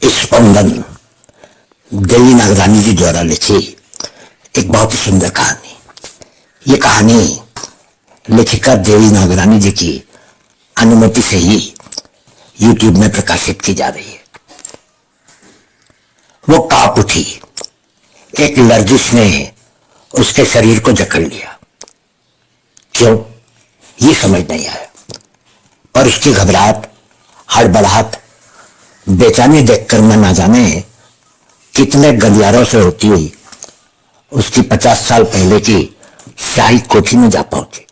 स्पंदन देवी नागरानी जी द्वारा लिखी एक बहुत ही सुंदर कहानी। ये कहानी लेखिका देवी नागरानी जी की अनुमति से ही YouTube में प्रकाशित की जा रही है। वो कांप उठी। एक लर्जिश ने उसके शरीर को जकड़ लिया। क्यों, ये समझ नहीं आया। और उसकी घबराहट, हड़बड़ाहट, बेचैनी देखकर मैं ना जाने कितने गलियारों से होती हुई उसकी 50 साल पहले की शाही कोठी में जा पहुंची,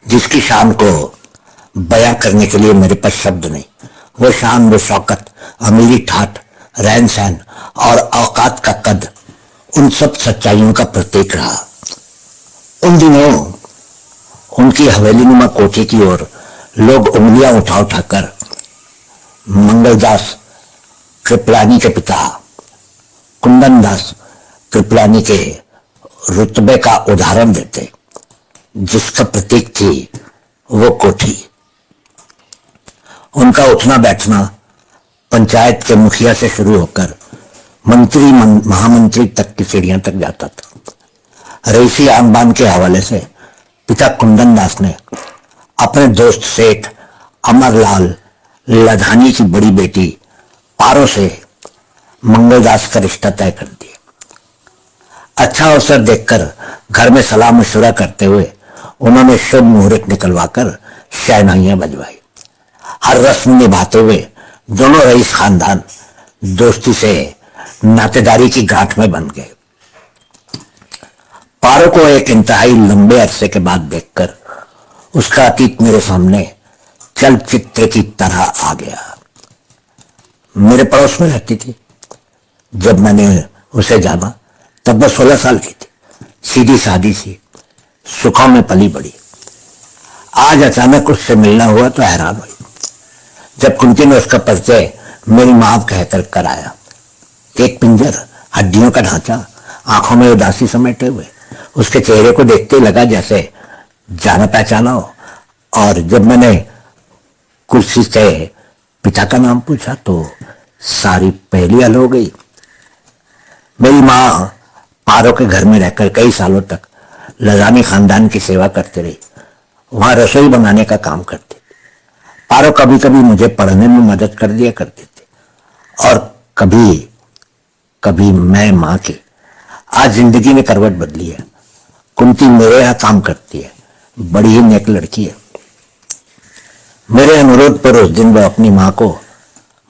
जिसकी शान को बयां करने के लिए मेरे पास शब्द नहीं। वो शान, वो शौकत, अमीरी ठाठ, रहन सहन और औकात का कद उन सब सच्चाइयों का प्रतीक रहा। उन दिनों उनकी हवेली नुमा कोठी की ओर लोग उंगलियां उठा उठाकर मंगलदास कृपलानी के पिता कुंदन दास कृपलानी के रुतबे का उदाहरण देते, जिसका प्रतीक थी वो कोठी। उनका उठना बैठना पंचायत के मुखिया से शुरू होकर मंत्री महामंत्री तक की सीढ़ियां तक जाता था। रईसी आन बान के हवाले से पिता कुंदन दास ने अपने दोस्त सेठ अमरलाल लधानी की बड़ी बेटी पारो से मंगलदास का रिश्ता तय कर दिया। अच्छा अवसर देखकर घर में सलाह मशुरा करते हुए उन्होंने शुभ मुहूर्त निकलवाकर शहनाइयां बजवाई। हर रस्म निभाते हुए दोनों रईस खानदान दोस्ती से नातेदारी की गांठ में बन गए। पारो को एक इंतहाई लंबे अरसे के बाद देखकर उसका अतीत मेरे सामने चलचित्र की तरह आ गया। मेरे पड़ोस में रहती थी। जब मैंने उसे जाना तब वह 16 साल की थी। सीधी सादी सी, सुखों में पली बड़ी। आज अचानक उससे मिलना हुआ तो हैरान हुई जब कुंती ने उसका परिचय मेरी मां कहकर कराया। एक पिंजर, हड्डियों का ढांचा, आंखों में उदासी समेटे हुए उसके चेहरे को देखते लगा जैसे जाना पहचाना हो। और जब मैंने कुर्सी से पिता का नाम पूछा तो सारी पहेली हल हो गई। मेरी मां पारो के घर में रहकर कई सालों तक लधानी खानदान की सेवा करती रही। वहां रसोई बनाने का काम करती थी। पारो कभी कभी मुझे पढ़ने में मदद कर दिया करती थी और कभी कभी मैं मां की। आज जिंदगी ने करवट बदली है। कुंती मेरे यहां काम करती है। बड़ी ही नेक लड़की है। मेरे अनुरोध पर उस दिन वह अपनी मां को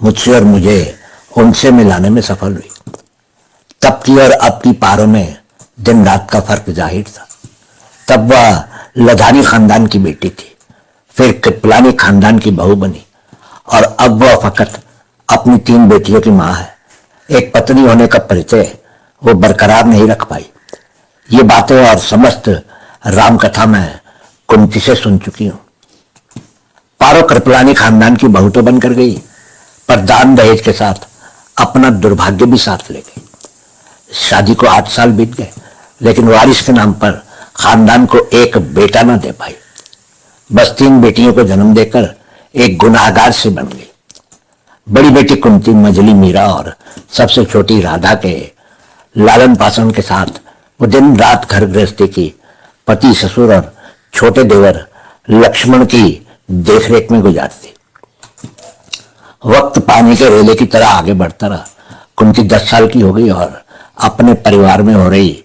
मुझसे और मुझे उनसे मिलाने में सफल हुई। तब की और अब की पारो में दिन रात का फर्क जाहिर था। तब वह लधानी खानदान की बेटी थी, फिर कृपलानी खानदान की बहू बनी और अब वह फकत अपनी 3 बेटियों की मां है। एक पत्नी होने का परिचय वो बरकरार नहीं रख पाई। ये बातें और समस्त राम कथा मैं कुंती से सुन चुकी हूं। पारो कृपलानी खानदान की बहू तो बनकर गई, पर दान दहेज के साथ अपना दुर्भाग्य भी साथ ले गई। शादी को 8 साल बीत गए, लेकिन वारिस के नाम पर खानदान को एक बेटा न दे पाई। बस 3 बेटियों को जन्म देकर एक गुनाहगार से बन गई। बड़ी बेटी कुंती, मझली मीरा और सबसे छोटी राधा के लालन पालन के साथ वो दिन रात घर गृहस्थी की, पति ससुर और छोटे देवर लक्ष्मण की देखरेख में गुजारती। वक्त पानी के रेले की तरह आगे बढ़ता रहा। कुंती 10 साल की हो गई और अपने परिवार में हो रही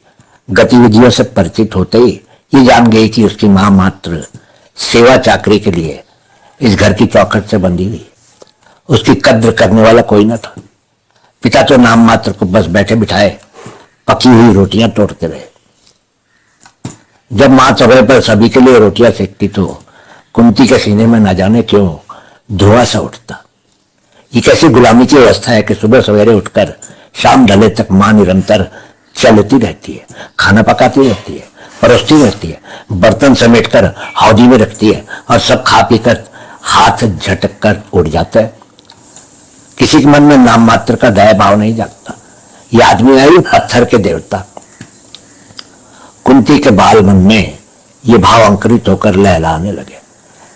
गतिविधियों से परिचित होते ही ये जान गई कि उसकी मां मात्र सेवा चाकरी के लिए इस घर की चौखट से बंधी हुई। उसकी कद्र करने वाला कोई न था। पिता तो नाम मात्र को बस बैठे बिठाए पकी हुई रोटियां तोड़ते रहे। जब मां चौबे पर सभी के लिए रोटियां सेकती तो कुंती के सीने में न जाने क्यों धुआं सा उठता। ये कैसी गुलामी की अवस्था है कि सुबह सवेरे उठकर शाम ढले तक मां निरंतर चलती रहती है, खाना पकाती रहती है, परोसती रहती है, बर्तन समेटकर हौदी में रखती है और सब खा पीकर हाथ झटक कर उड़ जाता है। किसी के मन में नाम मात्र का दया भाव नहीं जागता। ये आदमी है पत्थर के देवता। कुंती के बाल मन में ये भाव अंकुरित होकर लहलाने लगे।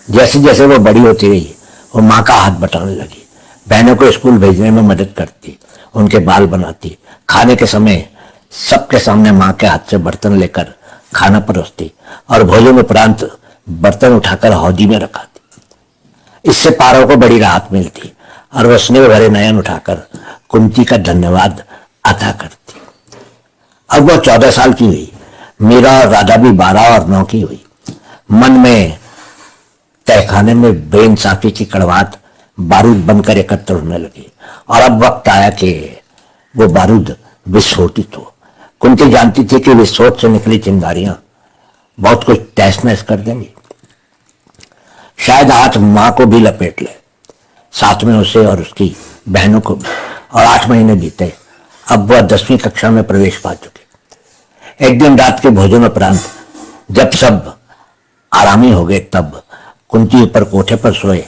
जैसे जैसे वो बड़ी होती रही वो मां का हाथ बटाने लगी। बहनों को स्कूल भेजने में मदद करती, उनके बाल बनाती, खाने के समय सबके सामने माँ के हाथ से बर्तन लेकर खाना परोसती और भोजन उपरांत बर्तन उठाकर हौदी में रखाती। इससे पारो को बड़ी राहत मिलती और वह स्नेह भरे नयन उठाकर कुंती का धन्यवाद अदा करती। अब वह 14 साल की हुई। मीरा और राधा भी 12 और 9 की हुई। मन में तहखाने में बेइंसाफी की कड़वाहट बारूद बनकर एकत्र होने लगी और अब वक्त आया कि वो बारूद विस्फोटित हो। कुंती जानती थी कि विस्फोट से निकली चिंगारियां बहुत कुछ तहस नहस कर देंगी। शायद हाथ मां को भी लपेट ले, साथ में उसे और उसकी बहनों को भी। और 8 महीने बीते। अब वह 10वीं कक्षा में प्रवेश पा चुके। एक दिन रात के भोजन उपरांत जब सब आरामी हो गए तब कुंती ऊपर कोठे पर सोए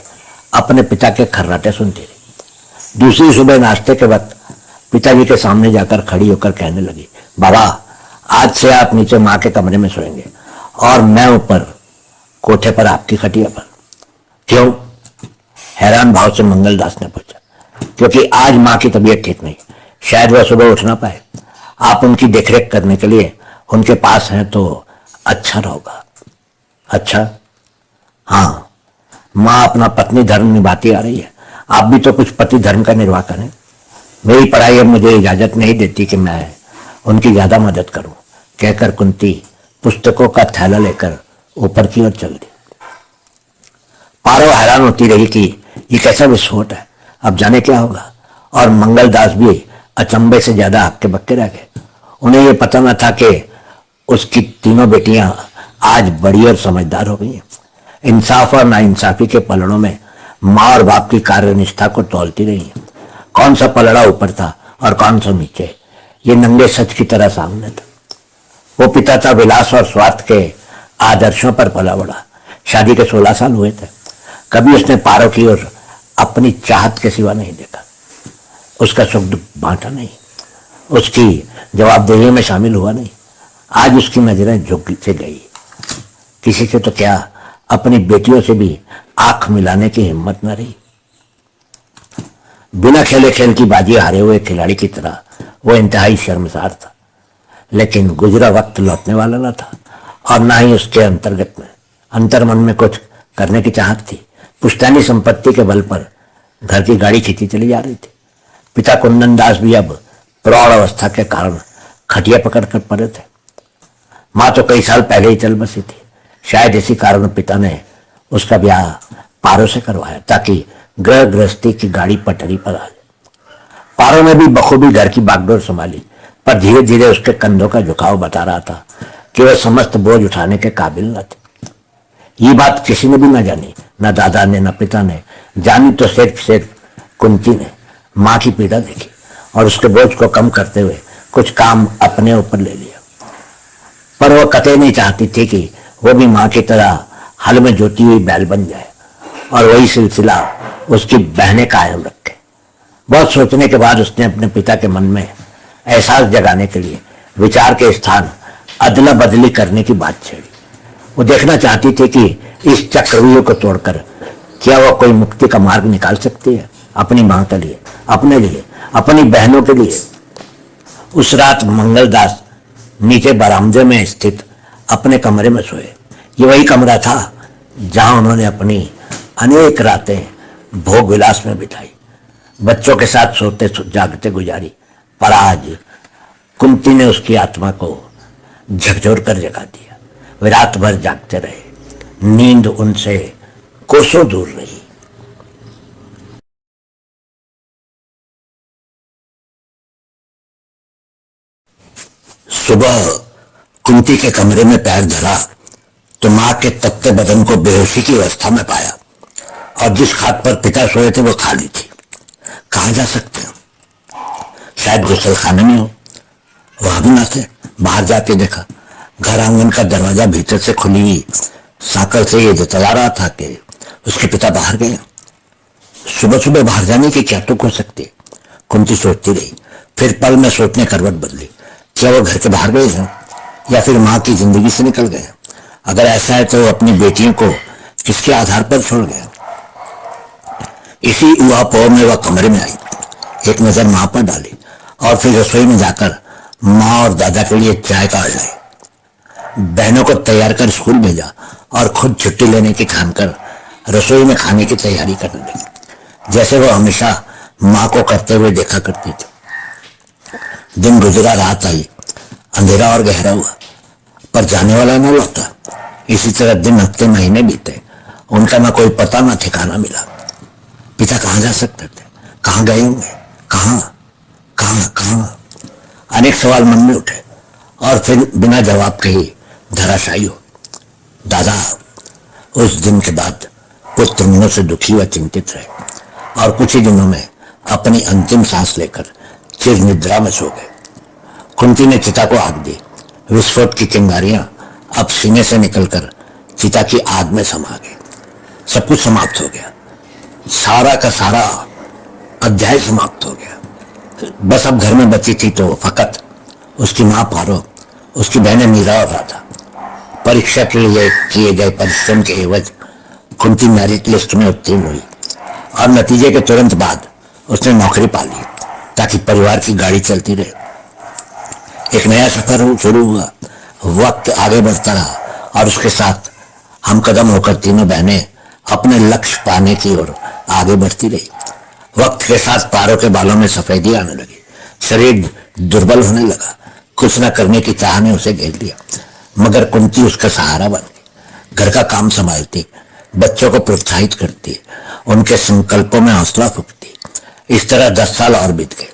अपने पिता के खर्राटे सुनती रही। दूसरी सुबह नाश्ते के वक्त पिताजी के सामने जाकर खड़ी होकर कहने लगी, बाबा आज से आप नीचे माँ के कमरे में सोएंगे और मैं ऊपर कोठे पर आपकी खटिया पर। क्यों? हैरान भाव से मंगलदास ने पूछा। क्योंकि आज माँ की तबीयत ठीक नहीं, शायद वह सुबह उठ ना पाए। आप उनकी देखरेख करने के लिए उनके पास हैं तो अच्छा रहोगा। अच्छा? हाँ, माँ अपना पत्नी धर्म निभाती आ रही है, आप भी तो कुछ पति धर्म का निर्वाह करें। मेरी पढ़ाई अब मुझे इजाजत नहीं देती कि मैं उनकी ज्यादा मदद करूं, कहकर कुंती पुस्तकों का थैला लेकर ऊपर की ओर चल दी। पारो हैरान होती रही कि ये कैसा विस्फोट है, अब जाने क्या होगा। और मंगलदास भी अचंभे से ज्यादा हक्के बक्के रह गए। उन्हें यह पता न था कि उसकी तीनों बेटियां आज बड़ी और समझदार हो गई हैं। इंसाफ और नाइंसाफी के पलड़ों में माँ और बाप की कार्यनिष्ठा को तौलती रही हैं। कौन सा पलड़ा ऊपर था और कौन सा नीचे, ये नंगे सच की तरह सामने था। वो पिता था विलास और स्वार्थ के आदर्शों पर पला बड़ा। शादी के 16 साल हुए थे। कभी उसने पारो की ओर अपनी चाहत के सिवा नहीं देखा, उसका सुख दुख बांटा नहीं, उसकी जवाबदेही में शामिल हुआ नहीं। आज उसकी नजरें झुक से गई। किसी से तो क्या, अपनी बेटियों से भी आंख मिलाने की हिम्मत न रही। बिना खेले खेल की बाजी हारे हुए खिलाड़ी की तरह वो इंतहाई शर्मसार था। लेकिन गुजरा वक्त लौटने वाला न था और ना ही उसके अंतर्मन में कुछ करने की चाहत थी। पुश्तैनी संपत्ति के बल पर घर की गाड़ी खींची चली जा रही थी। पिता कुंदन दास भी अब प्रौढ़ अवस्था के कारण खटिया पकड़ कर पड़े थे। माँ तो कई साल पहले ही चल बसी थी। शायद इसी कारण पिता ने उसका ब्याह पारो से करवाया ताकि गृह गृहस्थी की गाड़ी पटरी पर आ जाए। पारो ने भी बखूबी घर की बागडोर संभाली, पर धीरे धीरे उसके कंधों का झुकाव बता रहा था कि वह समस्त बोझ उठाने के काबिल न थे। ये बात किसी ने भी न जानी, न दादा ने न पिता ने जानी, तो सिर्फ कुंती ने माँ की पीड़ा देखी और उसके बोझ को कम करते हुए कुछ काम अपने ऊपर ले लिया। पर वह कतई नहीं चाहती थी कि वो भी माँ की तरह हल में जोती हुई बैल बन जाए और वही सिलसिला उसकी बहनें कायम रखे। बहुत सोचने के बाद उसने अपने पिता के मन में एहसास जगाने के लिए विचार के स्थान अदला बदली करने की बात छेड़ी। वो देखना चाहती थी कि इस चक्रव्यूह को तोड़कर क्या वह कोई मुक्ति का मार्ग निकाल सकती है, अपनी माँ के लिए, अपने लिए, अपनी बहनों के लिए। उस रात मंगलदास नीचे बरामदे में स्थित अपने कमरे में सोए। ये वही कमरा था जहां उन्होंने अपनी अनेक रातें भोग विलास में बिताई, बच्चों के साथ सोते जागते गुजारी। पर आज कुंती ने उसकी आत्मा को झकझोर कर जगा दिया। वे रात भर जागते रहे, नींद उनसे कोसों दूर रही। सुबह कुंती के कमरे में पैर धरा तो मां के तपते बदन को बेहोशी की अवस्था में पाया और जिस खाट पर पिता सोए थे वो खाली थी। कहाँ जा सकते हैं? शायद गुसल खाने में हो। वहां भी ना थे। बाहर जाके देखा, घर आंगन का दरवाजा भीतर से खुली हुई साकल से ये जतला रहा था कि उसके पिता बाहर गए। सुबह सुबह बाहर जाने की क्या टुक हो सकती? कुंती सोचती रही। फिर पल में सोचने करवट बदली। क्या वो घर के बाहर गए हैं या फिर माँ की जिंदगी से निकल गए? अगर ऐसा है तो वो अपनी बेटियों को किसके आधार पर छोड़ गए? इसी उहापोह में वह कमरे में आई, एक नजर मां पर डाली और फिर रसोई में जाकर मां और दादा के लिए चाय काढ़ लाई। बहनों को तैयार कर स्कूल भेजा और खुद छुट्टी लेने की ठान कर रसोई में खाने की तैयारी करने लगी, जैसे वो हमेशा मां को करते हुए देखा करती थी। दिन गुजरा, रात आई, अंधेरा और गहरा हुआ, पर जाने वाला न लौटा। इसी तरह दिन, हफ्ते, महीने बीते, उनका न कोई पता न ठिकाना मिला। पिता कहाँ जा सकते थे, कहाँ गए होंगे, कहाँ कहाँ कहाँ, अनेक सवाल मन में उठे और फिर बिना जवाब के ही धराशायी हो। दादा उस दिन के बाद पुत्र मुंह से दुखी व चिंतित रहे और कुछ ही दिनों में अपनी अंतिम सांस लेकर चिर निद्रा में सो गए। कुंती ने चिता को आग दी। विस्फोट की चिंगारियां अब सीने से निकलकर चिता की आग में समा गई। सब कुछ समाप्त हो गया, सारा का सारा अध्याय समाप्त हो गया। बस अब घर में बची थी तो फकत उसकी मां पारो, उसकी बहनें मीरा और राधा। परीक्षा के लिए किए गए परिश्रम के एवज कुंती मेरिट लिस्ट में उत्तीर्ण हुई और नतीजे के तुरंत बाद उसने नौकरी पा ली ताकि परिवार की गाड़ी चलती रहे। एक नया सफर शुरू हुआ। वक्त आगे बढ़ता रहा और उसके साथ हम कदम होकर तीनों बहनें अपने लक्ष्य पाने की ओर आगे बढ़ती रही। वक्त के साथ पारों के बालों में सफेदी आने लगी, शरीर दुर्बल होने लगा। कुछ न करने की चाह ने उसे घेर लिया, मगर कुंती उसका सहारा बन गई। घर का काम संभालती, बच्चों को प्रोत्साहित करती, उनके संकल्पों में हौसला फूंकती। इस तरह 10 साल और बीत गए।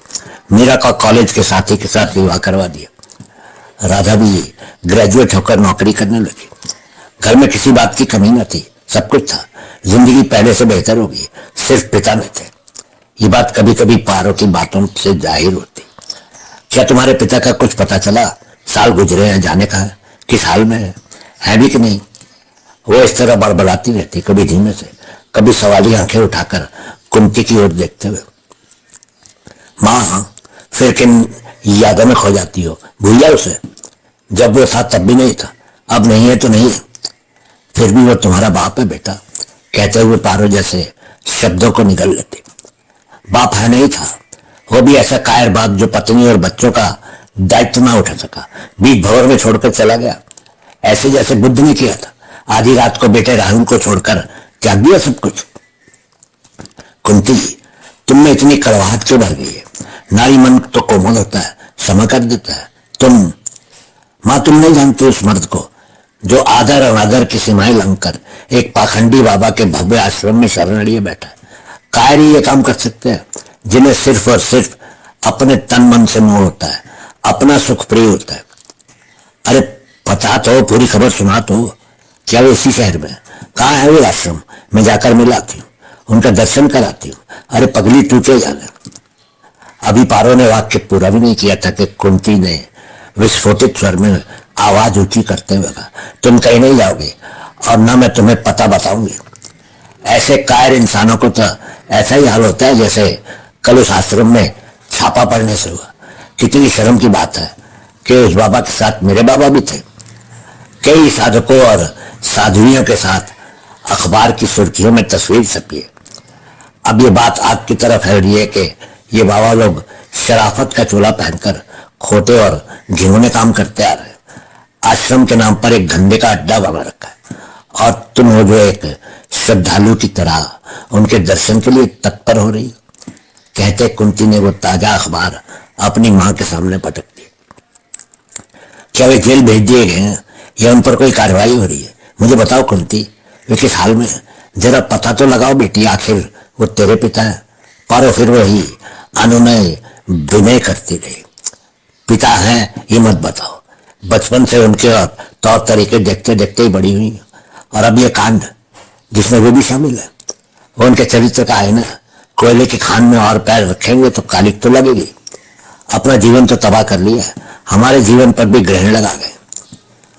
मीरा का कॉलेज के साथी के साथ विवाह करवा दिया। राधा भी ग्रेजुएट होकर नौकरी करने लगी। घर में किसी बात की कमी न थी, सब कुछ था। जिंदगी पहले से बेहतर होगी, सिर्फ पिता न थे। ये बात कभी कभी पारों की बातों से जाहिर होती। क्या तुम्हारे पिता का कुछ पता चला? साल गुजरे हैं, जाने का है, किस हाल में है भी कि नहीं? वो इस तरह बड़बड़ाती रहती, कभी धीमे से, कभी सवाली आंखें उठाकर कुंती की ओर देखते हुए। मां फिर किन यादों में खो जाती हो? भूल जाओ उसे। जब वो था तब भी नहीं था, अब नहीं है तो नहीं है, फिर भी वो तुम्हारा बाप है बेटा, कहते हुए पारो जैसे शब्दों को निगल लेती। बाप है नहीं था, वो भी ऐसा कायर बाप जो पत्नी और बच्चों का दायित्व ना उठा सका, बीच भंवर में छोड़कर चला गया, ऐसे जैसे बुद्ध ने किया था। आधी रात को बेटे राहुल को छोड़कर त्याग दिया सब कुछ। कुंती, तुम में इतनी कड़वाहट क्यों भर गई है? नारी मन तो कोमल होता है, क्षमा कर देता है। तुम नहीं जानती उस मर्द को जो आदर अनादर की सीमाएं लंघकर एक पाखंडी बाबा के भव्य आश्रम में शरण लिए बैठा है। कायर ही ये काम कर सकते हैं जिन्हें सिर्फ और सिर्फ अपने तन मन से मोह होता है, अपना सुख प्रिय होता है। अरे पता तो, पूरी खबर सुना तो। क्या वो इसी शहर में? कहाँ है वो आश्रम? मैं जाकर मिलाती हूँ, उनका दर्शन कराती हूँ। अरे पगली, तू क्या जाने। अभी पारो ने वाक्य पूरा भी नहीं किया था कि कुंती ने विस्फोटित स्वर में आवाज ऊंची करते हुए कहा, तुम कहीं नहीं जाओगे और न मैं तुम्हें पता बताऊंगी। ऐसे कायर इंसानों को तो ऐसा ही हाल होता है जैसे कल उस आश्रम में छापा पड़ने से हुआ। कितनी शर्म की बात है कि उस बाबा के साथ मेरे बाबा भी थे। कई साधकों और साध्वियों के साथ अखबार की सुर्खियों में तस्वीर छपी है। अब ये बात आग की तरफ फैल रही है कि ये बाबा लोग शराफत का चोला पहनकर खोटे और घिनौने काम करते आ रहे हैं। आश्रम के नाम पर एक धंधे का अड्डा बना रखा है और तुम हो जो एक श्रद्धालु की तरह उनके दर्शन के लिए तत्पर हो रही। कहते कुंती ने वो ताजा अखबार अपनी मां के सामने पटक दी। क्या वे जेल भेज दिए गए हैं या उन पर कोई कार्रवाई हो रही है? मुझे बताओ कुंती, वे किस हाल में है? जरा पता तो लगाओ बेटी, आखिर वो तेरे पिता है। पारो फिर वही अनुनय विनय करती रही। पिता है ये मत बताओ, बचपन से उनके तौर तरीके देखते देखते ही बड़ी हुई, और अब ये कांड जिसमें वे भी शामिल है, वो उनके चरित्र का आईना। कोयले की खान में और पैर रखेंगे तो कालिक तो लगेगी। अपना जीवन तो तबाह कर लिया, हमारे जीवन पर भी ग्रहण लगा गए।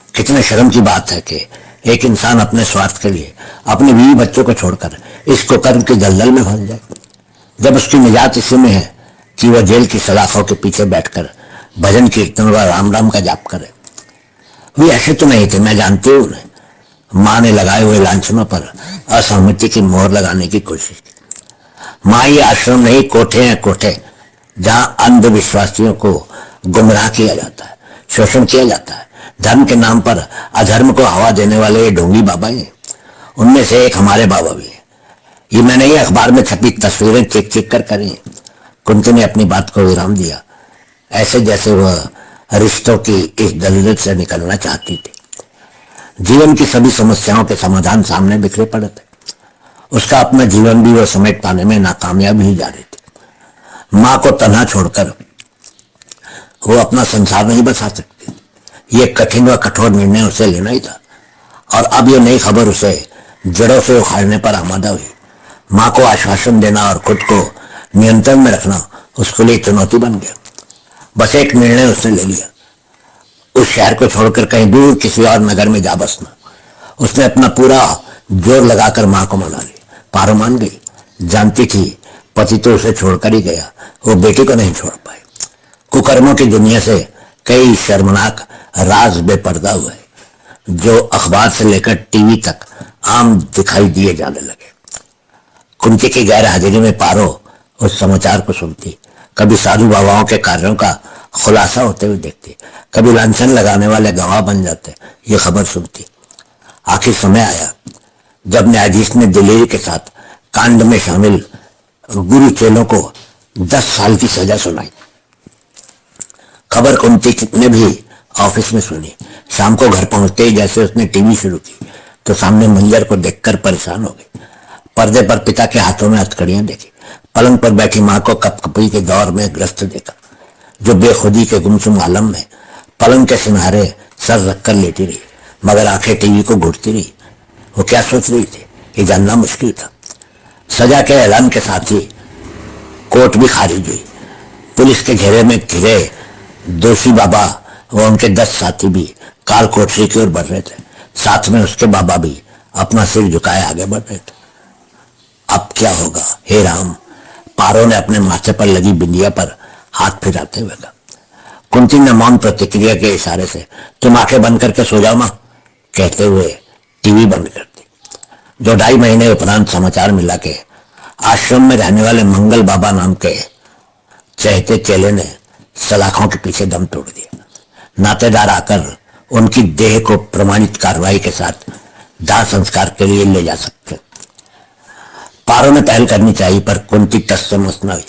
कितने शर्म की बात है कि एक इंसान अपने स्वार्थ के लिए अपने बीवी बच्चों को छोड़कर इस कुकर्म के दलदल में फंस जाए, जब उसकी निजात इसी में है कि वह जेल की सलाखों के पीछे बैठकर भजन कीर्तन व राम राम का जाप करे। वे ऐसे तो नहीं थे, मैं जानती हूँ उन्हें। मां ने लगाए हुए लांछनों पर असहमति की मोहर लगाने की कोशिश की। माँ ये आश्रम नहीं, कोठे हैं कोठे, जहां अंधविश्वासियों को गुमराह किया जाता है, शोषण किया जाता है। धर्म के नाम पर अधर्म को हवा देने वाले ये ढोंगी बाबा हैं। उनमें से एक हमारे बाबा भी है। ये मैंने ही अखबार में छपी तस्वीरें चेक चेक कर करी। कुंती ने अपनी बात को विराम दिया, ऐसे जैसे वह रिश्तों की इस दलदल से निकलना चाहती थी। जीवन की सभी समस्याओं के समाधान सामने बिखरे पड़े थे। उसका अपना जीवन भी वह समेट पाने में नाकामयाब ही जा रही थी। माँ को तन्हा छोड़कर वो अपना संसार नहीं बसा सकती। ये कठिन व कठोर निर्णय उसे लेना ही था, और अब ये नई खबर उसे जड़ों से उखाड़ने पर आमादा हुई। माँ को आश्वासन देना और खुद को नियंत्रण में रखना उसके लिए चुनौती बन गया। बस एक निर्णय उसने ले लिया, उस शहर को छोड़कर कहीं दूर किसी और नगर में जा बसना। उसने अपना पूरा जोर लगाकर माँ को मना लिया। पारो मान गई। जानती थी पति तो उसे छोड़कर ही गया, वो बेटी को नहीं छोड़ पाई। कुकर्मों की दुनिया से कई शर्मनाक राज बेपर्दा हुए, जो अखबार से लेकर टीवी तक आम दिखाई दिए जाने लगे। कुंती की गैर हाजिरी में पारो उस समाचार को सुनती, कभी साधु बाबाओं के कार्यों का खुलासा होते हुए देखती, कभी लांछन लगाने वाले गवाह बन जाते ये खबर सुनती। आखिर समय आया जब न्यायाधीश ने दिलेरी के साथ कांड में शामिल गुरु चेलों को 10 साल की सजा सुनाई। खबर कुंती ने भी ऑफिस में सुनी। शाम को घर पहुंचते ही जैसे उसने टीवी शुरू की तो सामने मंजर को देखकर परेशान हो गई। पर्दे पर पिता के हाथों में हथकड़ियां देखी, पलंग पर बैठी माँ को कपकपी के दौर में ग्रस्त देखा, जो बेखुदी के गुमसुम आलम में पलंग के सिनारे सर रखकर लेटी रही, मगर आंखें टीवी को घूरती रही। वो क्या सोच रही थी ये जानना मुश्किल था। सजा के ऐलान के साथ ही कोर्ट भी खारिज हुई। पुलिस के घेरे में घिरे दोषी बाबा व उनके 10 साथी भी काल कोठरी की ओर बढ़ रहे थे। साथ में उसके बाबा भी अपना सिर झुकाए आगे बढ़ रहे थे। अब क्या होगा हे राम, पारो ने अपने माथे पर लगी बिंदिया पर हाथ फिराते हुए कहा। कुंती ने मौन प्रतिक्रिया के इशारे से तुम आंखें बंद करके सो जाओ मां कहते हुए टीवी बंद कर दी। जो 2.5 महीने उपरांत समाचार मिला के आश्रम में रहने वाले मंगल बाबा नाम के चहेते चेले ने सलाखों के पीछे दम तोड़ दिया। नातेदार आकर उनकी देह को प्रमाणित कार्रवाई के साथ दाह संस्कार के लिए ले जा सकते। पारो ने पहल करनी चाहिए, पर कुंती टस से मस न हुई।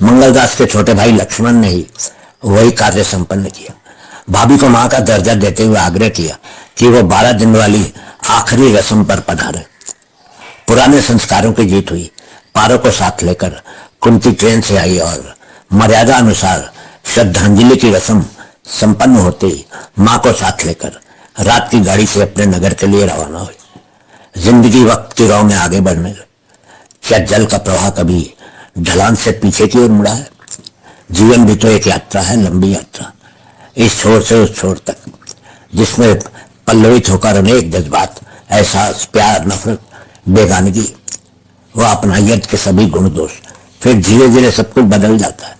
मंगलदास के छोटे भाई लक्ष्मण ने ही वही कार्य संपन्न किया। भाभी को मां का दर्जा देते हुए आग्रह किया कि वो 12 दिन वाली आखिरी रस्म पर पधारे। पुराने संस्कारों की जीत हुई। पारो को साथ लेकर कुंती ट्रेन से आई और मर्यादा अनुसार श्रद्धांजलि की रस्म संपन्न होते ही मां को साथ लेकर रात की गाड़ी से अपने नगर के लिए रवाना हुई। जिंदगी वक्त की राह में आगे बढ़ने लगी। क्या जल का प्रवाह कभी ढलान से पीछे की ओर मुड़ा है? जीवन भी तो एक यात्रा है, लंबी यात्रा, इस छोर से उस छोर तक, जिसमें पल्लवित होकर अनेक जज्बात, एहसास, प्यार, नफरत, बेगानगी व अपनायत के सभी गुण दोष। फिर धीरे धीरे सब कुछ बदल जाता है।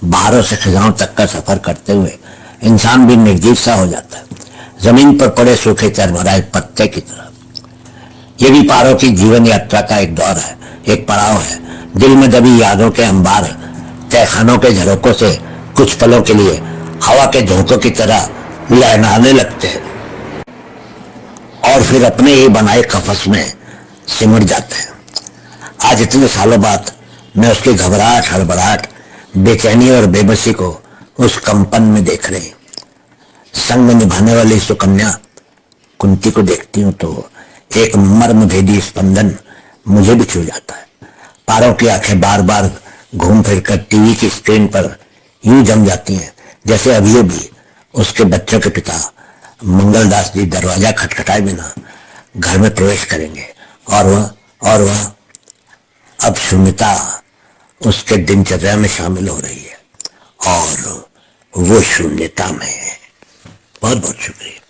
बाहरों से खिजाओं तक का सफर करते हुए इंसान भी निर्जीव सा हो जाता है, जमीन पर पड़े सूखे चरमराए पत्ते की तरह। ये भी पारो की जीवन यात्रा का एक दौर है, एक पड़ाव है। दिल में दबी यादों के अंबार तहखानों के झरोकों से कुछ पलों के लिए हवा के झोंकों की तरह लहराने लगते हैं और फिर अपने ही बनाए कफस में सिमट जाते हैं। आज इतने सालों बाद मैं उसकी घबराहट, हड़बड़ाहट, बेचैनी और बेबसी को उस कंपन में देख रही संग निभाने वाली सुकन्या कुंती को देखती हूं तो एक मर्म भेदी स्पंदन मुझे भी छू जाता है। पारो की आंखें बार बार घूम फिरकर टीवी की स्क्रीन पर यूं जम जाती हैं जैसे अभी भी उसके बच्चों के पिता मंगलदास जी दरवाजा खटखटाए बिना घर में प्रवेश करेंगे और वह अब शून्यता उसके दिनचर्या में शामिल हो रही है और वो शून्यता में है। बहुत बहुत शुक्रिया।